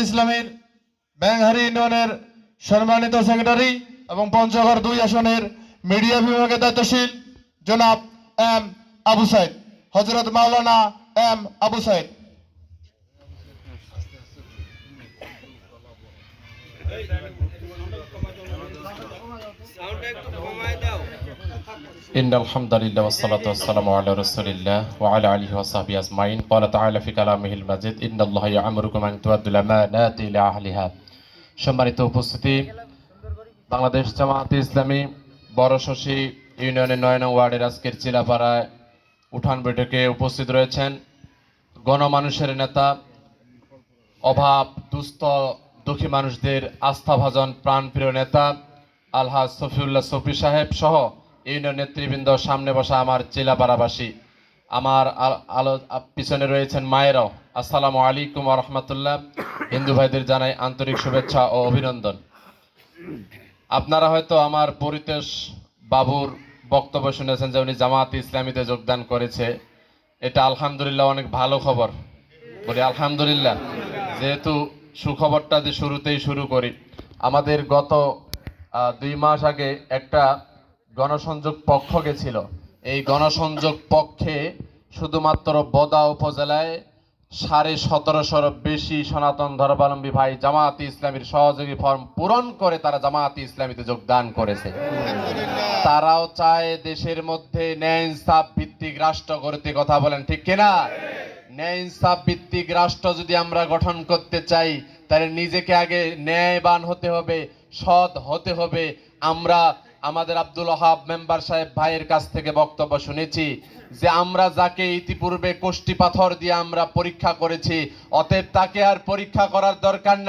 ইসলামের ব্যাংহারি ইউনিয়নের সম্মানিত সেক্রেটারি এবং পঞ্চগড় 2 আসনের মিডিয়া বিভাগের দায়িত্বশীল জনাব এম আবু সাইদ, হযরত মাওলানা এম আবু সাইদ। إن الحمد لله والصلاة والسلام على رسول الله وعلى آله وصحبه أجمعين قال تعالى في كلامه المجيد إن الله يأمركم أن تؤدوا الأمانات إلى أهلها। সম্মানিত উপস্থিতি, বাংলাদেশ জামায়াতে ইসলামী বড়শশী ইউনিয়নের 9 নং ওয়ার্ডের আজকের চিলাপাড়ায় উঠান বৈঠকে উপস্থিত রয়েছেন গণমানুষের নেতা, অভাব দুস্থ দুঃখী মানুষদের আস্থাভাজন প্রাণপ্রিয় নেতা আলহাজ সফিউল্লাহ সফি সাহেব সহ ইউনিয়ন নেতৃবৃন্দ, সামনে বসা আমার চিলাপাড়াবাসী, আমার পিছনে রয়েছেন মায়েরাও, আসসালামু আলাইকুম ওয়া রাহমাতুল্লাহ। হিন্দু ভাইদের জানাই আন্তরিক শুভেচ্ছা ও অভিনন্দন। আপনারা হয়তো আমার পরিতোষ বাবুর বক্তব্য শুনেছেন যে উনি জামায়াতে ইসলামীতে যোগদান করেছে। এটা আলহামদুলিল্লাহ অনেক ভালো খবর, বলি আলহামদুলিল্লাহ। যেহেতু সুখবরটা যে শুরুতেই শুরু করি, আমাদের গত 2 মাস আগে একটা গণসংযোগ পক্ষ গেছিল। এই গণসংযোগ পক্ষে শুধুমাত্র বোদা উপজেলায় 1750-র বেশি সনাতন ধর্মাবলম্বী ভাই জামায়াতে ইসলামীর সহযোগী ফর্ম পূরণ করে তারা জামায়াতে ইসলামীতে যোগদান করেছে। তারাও চায় দেশের মধ্যে ন্যায় ইনসাফ ভিত্তিক রাষ্ট্র গড়তে, কথা বলেন ঠিক কিনা? ন্যায় ইনসাফ ভিত্তিক রাষ্ট্র যদি আমরা গঠন করতে চাই, তাহলে নিজেকে আগে ন্যায়বান হতে হবে, সৎ হতে হবে। আমরা আমাদের আব্দুল ওয়াহাব মেম্বার সাহেব ভাইয়ের কাছ থেকে বক্তব্য শুনেছি যে আমরা যাকে ইতিপূর্বে কোষ্টি পাথর দিয়ে আমরা পরীক্ষা করেছি, অতএব তাকে আর পরীক্ষা করার দরকার